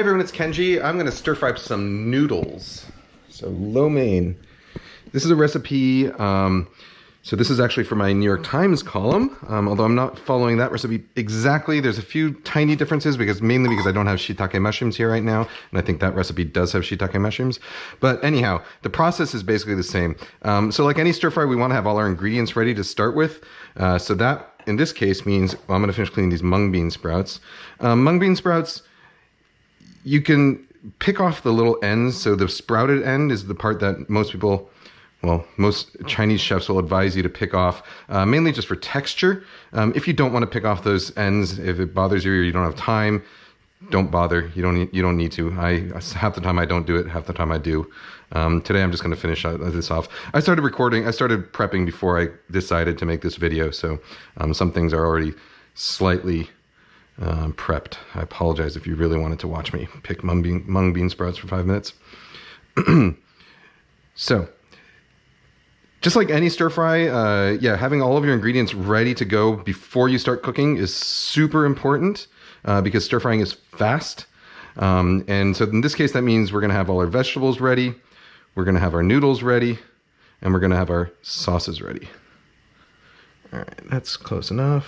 Hey everyone, it's Kenji. I'm gonna stir fry up some noodles. So lo mein. This is a recipe, so this is actually for my New York Times column, although I'm not following that recipe exactly. There's a few tiny differences mainly because I don't have shiitake mushrooms here right now, and I think that recipe does have shiitake mushrooms. But anyhow, the process is basically the same. So like any stir fry, we wanna have all our ingredients ready to start with. So that, in this case, means, well, I'm gonna finish cleaning these mung bean sprouts. Mung bean sprouts, you can pick off the little ends. So the sprouted end is the part that most Chinese chefs will advise you to pick off, mainly just for texture. If you don't want to pick off those ends, if it bothers you or you don't have time, don't bother. You don't need to. Half the time I don't do it, half the time I do. Today I'm just going to finish this off. I started prepping before I decided to make this video, so some things are already slightly prepped. I apologize if you really wanted to watch me pick mung bean sprouts for 5 minutes. So, just like any stir fry, having all of your ingredients ready to go before you start cooking is super important because stir frying is fast. And so in this case, that means we're going to have all our vegetables ready, we're going to have our noodles ready, and we're going to have our sauces ready. All right, that's close enough.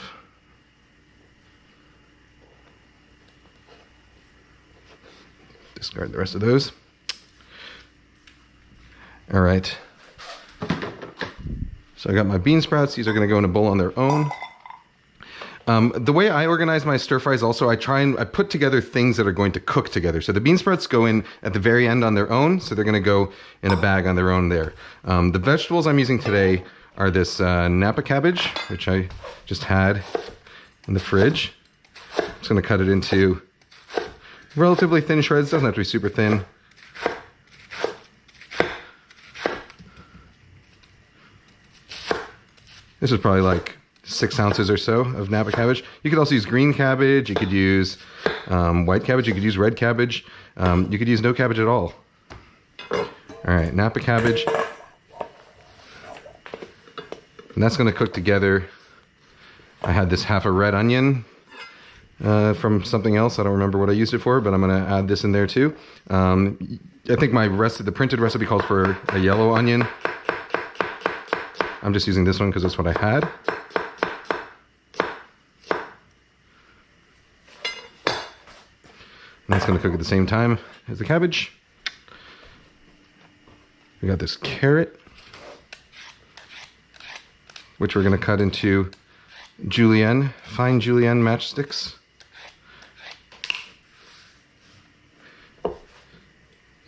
Discard the rest of those. All right. So I got my bean sprouts. These are going to go in a bowl on their own. The way I organize my stir fries also, I put together things that are going to cook together. So the bean sprouts go in at the very end on their own. So they're going to go in a bag on their own there. The vegetables I'm using today are this Napa cabbage, which I just had in the fridge. I'm just going to cut it into relatively thin shreds. Doesn't have to be super thin. This is probably like 6 ounces or so of Napa cabbage. You could also use green cabbage. You could use white cabbage. You could use red cabbage. You could use no cabbage at all. All right, Napa cabbage. And that's going to cook together. I had this half a red onion from something else. I don't remember what I used it for, but I'm going to add this in there too. I think the printed recipe calls for a yellow onion. I'm just using this one because that's what I had. And that's going to cook at the same time as the cabbage. We got this carrot, which we're going to cut into fine julienne matchsticks.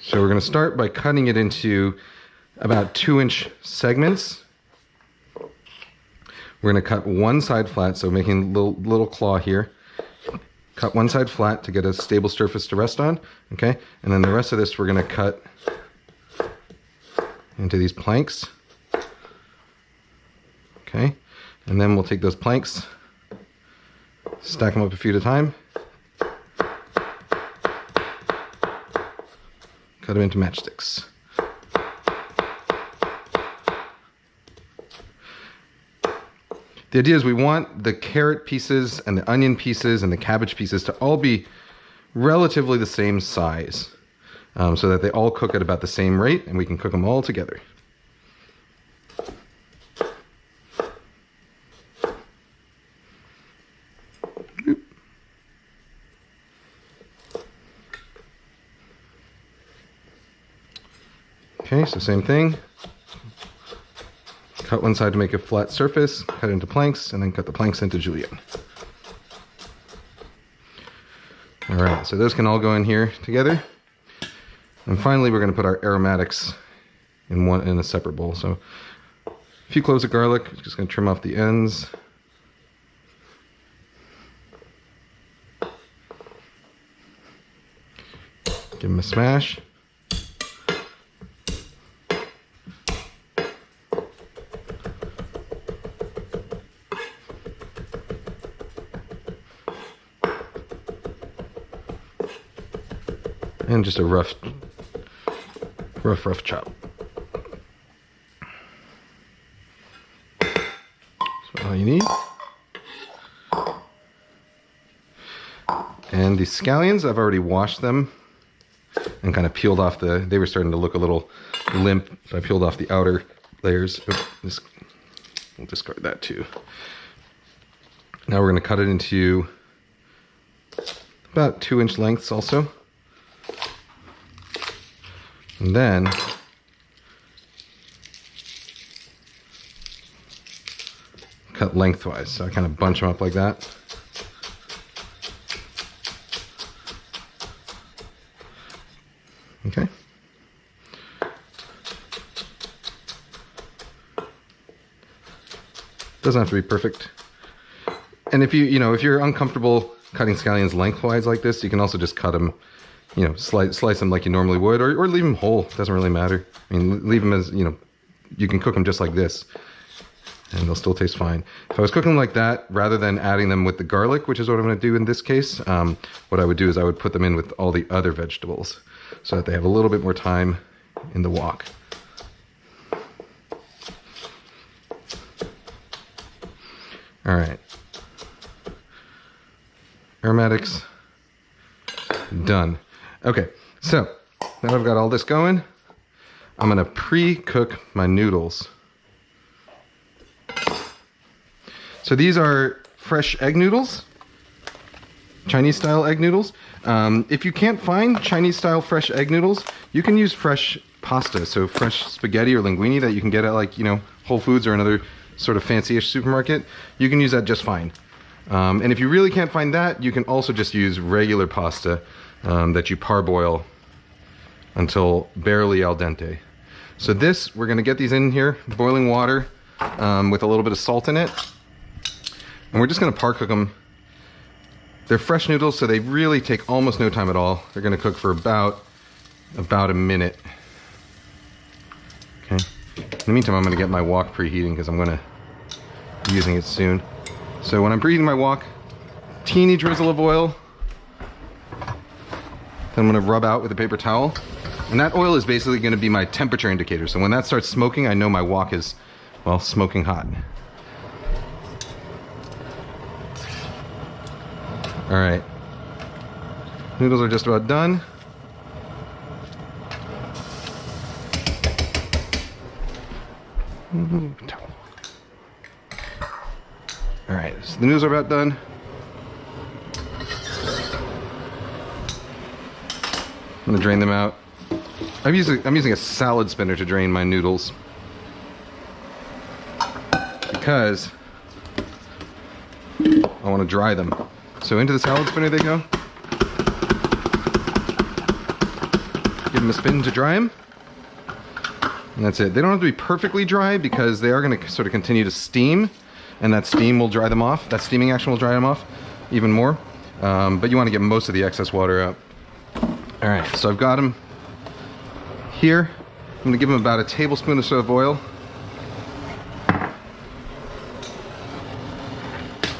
So we're going to start by cutting it into about 2-inch segments. We're going to cut one side flat, so making a little claw here. Cut one side flat to get a stable surface to rest on, okay? And then the rest of this we're going to cut into these planks, okay? And then we'll take those planks, stack them up a few at a time, cut them into matchsticks. The idea is we want the carrot pieces and the onion pieces and the cabbage pieces to all be relatively the same size so that they all cook at about the same rate and we can cook them all together. Okay, so same thing. Cut one side to make a flat surface, cut it into planks, and then cut the planks into julienne. All right, so those can all go in here together. And finally, we're going to put our aromatics in a separate bowl. So a few cloves of garlic, just going to trim off the ends. Give them a smash. And just a rough chop. That's all you need. And the scallions, I've already washed them and kind of peeled off they were starting to look a little limp. So I peeled off the outer layers. We'll discard that too. Now we're going to cut it into about 2-inch lengths also. And then cut lengthwise. So I kind of bunch them up like that. Okay. Doesn't have to be perfect. And if if you're uncomfortable cutting scallions lengthwise like this, you can also just cut them, slice them like you normally would, or leave them whole. Doesn't really matter. I mean, leave them as, you can cook them just like this, and they'll still taste fine. If I was cooking them like that, rather than adding them with the garlic, which is what I'm going to do in this case, what I would do is I would put them in with all the other vegetables, so that they have a little bit more time in the wok. All right. Aromatics, done. Okay, so now I've got all this going, I'm gonna pre-cook my noodles. So these are fresh egg noodles, Chinese style egg noodles. If you can't find Chinese style fresh egg noodles, you can use fresh pasta, so fresh spaghetti or linguine that you can get at Whole Foods or another sort of fancy-ish supermarket. You can use that just fine. And if you really can't find that, you can also just use regular pasta that you parboil until barely al dente. So we're going to get these in here, boiling water with a little bit of salt in it. And we're just going to par cook them. They're fresh noodles, so they really take almost no time at all. They're going to cook for about a minute. Okay. In the meantime, I'm going to get my wok preheating because I'm going to be using it soon. So when I'm preheating my wok, teeny drizzle of oil. Then I'm going to rub out with a paper towel. And that oil is basically going to be my temperature indicator. So when that starts smoking, I know my wok is, well, smoking hot. All right. Noodles are just about done. All right, so the noodles are about done. I'm gonna drain them out. I'm using a salad spinner to drain my noodles because I want to dry them. So into the salad spinner they go. Give them a spin to dry them. And that's it. They don't have to be perfectly dry because they are going to sort of continue to steam, and that steam will dry them off. That steaming action will dry them off even more. But you want to get most of the excess water out. All right, so I've got them here. I'm going to give them about a tablespoon or so of oil.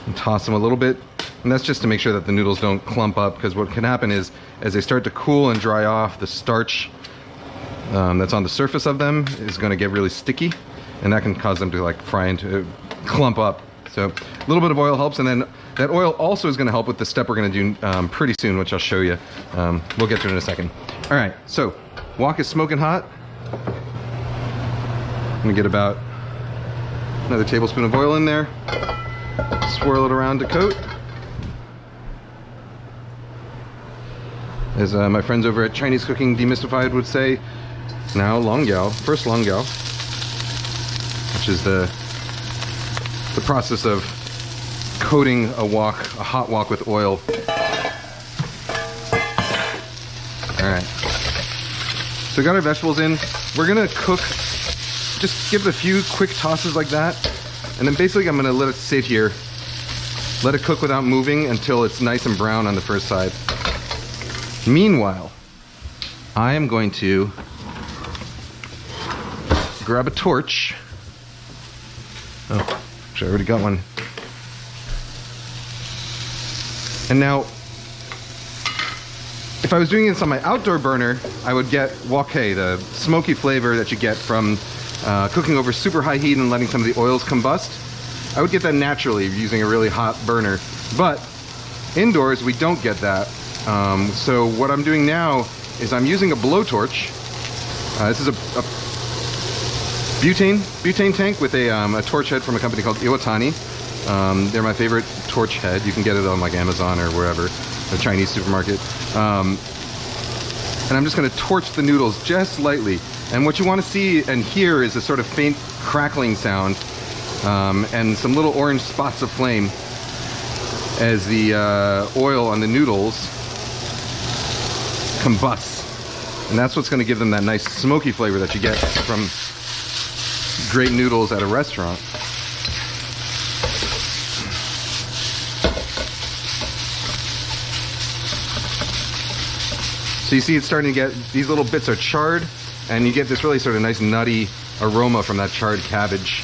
And toss them a little bit. And that's just to make sure that the noodles don't clump up, because what can happen is as they start to cool and dry off, the starch that's on the surface of them is going to get really sticky, and that can cause them to fry into clump up. So a little bit of oil helps, and then that oil also is going to help with the step we're going to do pretty soon, which I'll show you. We'll get to it in a second. All right, so wok is smoking hot. I'm going to get about another tablespoon of oil in there, swirl it around to coat. As my friends over at Chinese Cooking Demystified would say, now longyao, first longyao, which is the process of coating a hot wok with oil. All right, so we got our vegetables in. We're gonna cook, just give it a few quick tosses like that, and then basically I'm gonna let it sit here, let it cook without moving until it's nice and brown on the first side. Meanwhile, I am going to grab a torch. Oh, actually I already got one. And now, if I was doing this on my outdoor burner, I would get wok hei, the smoky flavor that you get from cooking over super high heat and letting some of the oils combust. I would get that naturally using a really hot burner. But Indoors, we don't get that. So what I'm doing now is I'm using a blowtorch. This is a butane tank with a torch head from a company called Iwatani. They're my favorite torch head. You can get it on like Amazon or wherever, a Chinese supermarket. And I'm just going to torch the noodles just lightly. And what you want to see and hear is a sort of faint crackling sound and some little orange spots of flame as the oil on the noodles combusts. And that's what's going to give them that nice smoky flavor that you get from great noodles at a restaurant. So you see it's starting to get, these little bits are charred, and you get this really sort of nice nutty aroma from that charred cabbage.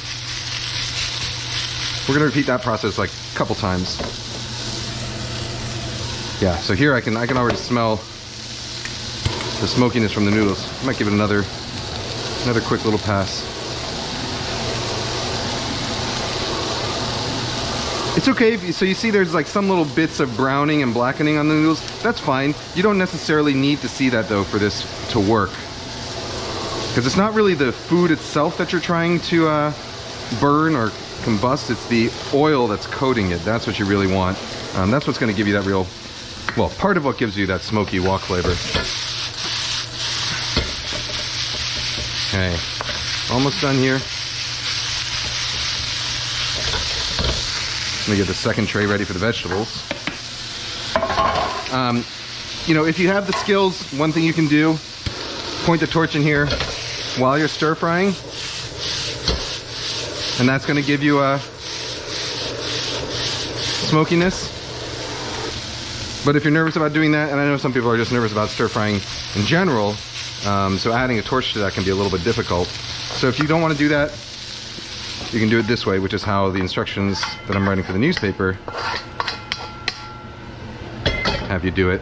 We're going to repeat that process like a couple times. Yeah, so here I can already smell the smokiness from the noodles. I might give it another quick little pass. It's okay if you, so you see there's like some little bits of browning and blackening on the noodles. That's fine. You don't necessarily need to see that though for this to work. Because it's not really the food itself that you're trying to burn or combust. It's the oil that's coating it. That's what you really want. That's what's going to give you that real, well, part of what gives you that smoky wok flavor. Okay, almost done here. Let me get the second tray ready for the vegetables. You know, if you have the skills, one thing you can do, point the torch in here while you're stir frying, and that's going to give you a smokiness. But if you're nervous about doing that, and I know some people are just nervous about stir frying in general, so adding a torch to that can be a little bit difficult. So if you don't want to do that, you can do it this way, which is how the instructions that I'm writing for the newspaper have you do it.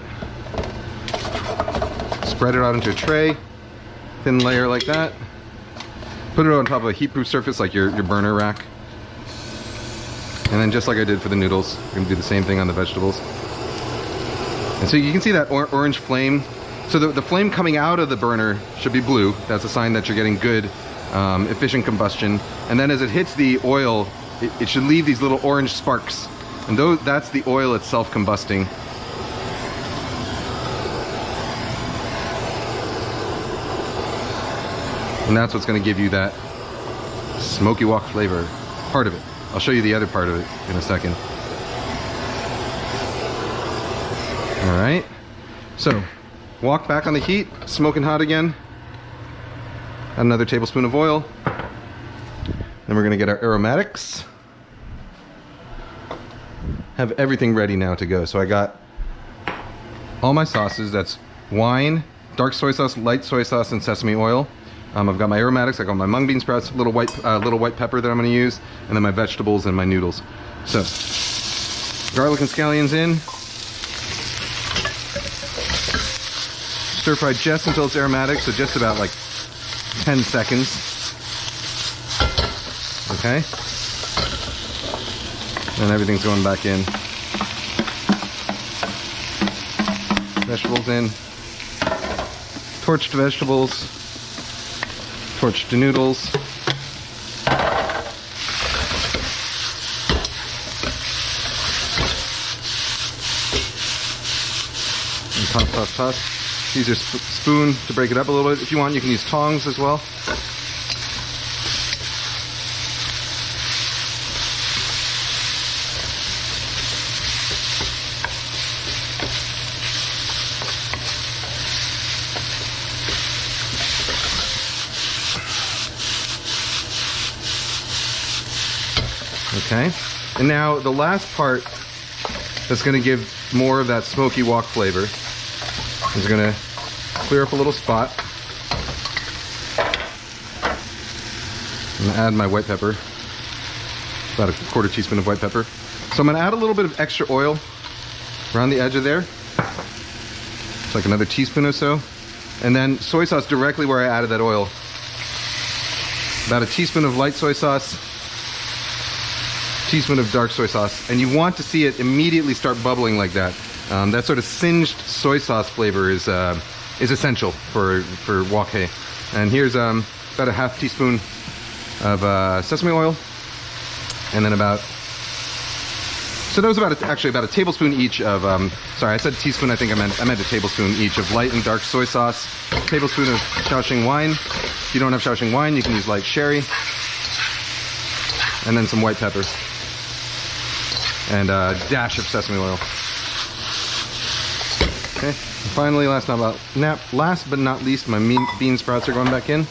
Spread it out into a tray, thin layer like that. Put it on top of a heat-proof surface like your burner rack. And then just like I did for the noodles, I'm going to do the same thing on the vegetables. And so you can see that orange flame. So the flame coming out of the burner should be blue. That's a sign that you're getting good efficient combustion, and then as it hits the oil, it should leave these little orange sparks, and that's the oil itself combusting. And that's what's going to give you that smoky wok flavor, part of it. I'll show you the other part of it in a second. All right, so wok back on the heat, smoking hot again. Add another tablespoon of oil. Then we're going to get our aromatics. Have everything ready now to go. So I got all my sauces. That's wine, dark soy sauce, light soy sauce, and sesame oil. I've got my aromatics. I got my mung bean sprouts, little white pepper that I'm going to use, and then my vegetables and my noodles. So garlic and scallions in. Stir fry just until it's aromatic, so just about like 10 seconds. Okay. And everything's going back in. Vegetables in. Torched vegetables. Torched noodles. And toss. Use your spoon to break it up a little bit. If you want, you can use tongs as well. Okay, and now the last part that's going to give more of that smoky wok flavor is going to clear up a little spot. I'm going to add my white pepper, about a quarter teaspoon of white pepper. So I'm going to add a little bit of extra oil around the edge of there. It's like another teaspoon or so. And then soy sauce directly where I added that oil. About a teaspoon of light soy sauce. teaspoon of dark soy sauce, and you want to see it immediately start bubbling like that. That sort of singed soy sauce flavor is essential for wok hei. And here's about a half teaspoon of sesame oil, and then so that was actually about a tablespoon each of, sorry, I said teaspoon, I think I meant a tablespoon each of light and dark soy sauce, a tablespoon of Shaoxing wine. If you don't have Shaoxing wine, you can use light sherry, and then some white pepper, and a dash of sesame oil. Okay, and finally, last but not least, my bean sprouts are going back in.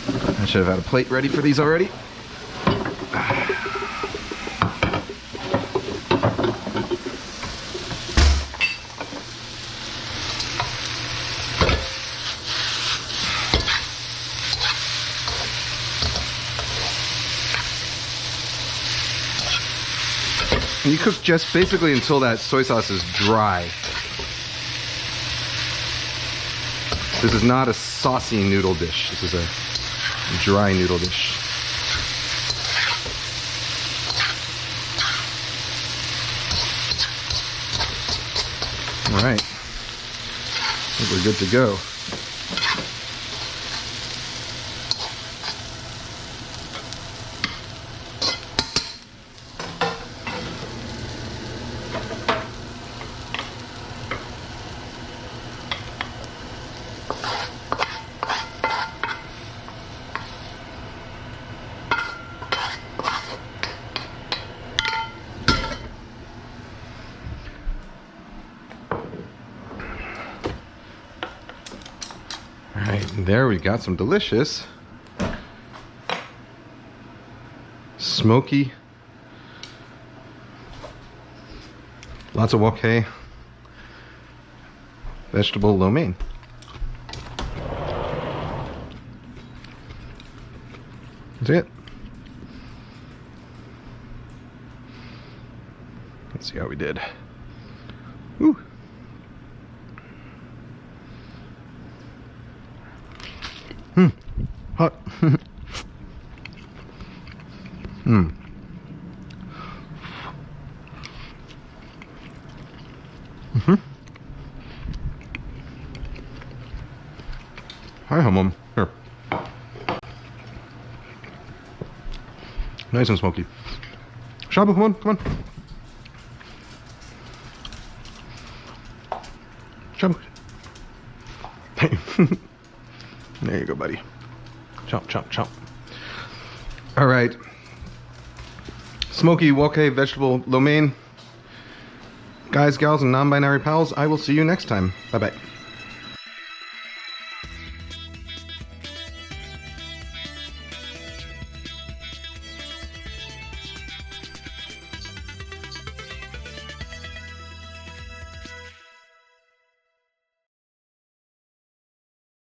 I should have had a plate ready for these already. And you cook just basically until that soy sauce is dry. This is not a saucy noodle dish. This is a dry noodle dish. All right, I think we're good to go. There we got some delicious smoky, lots of wok hei, vegetable lo mein. That's it. Let's see how we did. Woo. Hot. Hi, Humum. Here. Nice and smoky. Shabu, come on, come on. Shabu. There you go, buddy. Chomp, chomp, chomp. All right. Smoky wok hei vegetable lo mein. Guys, gals, and non-binary pals, I will see you next time. Bye-bye.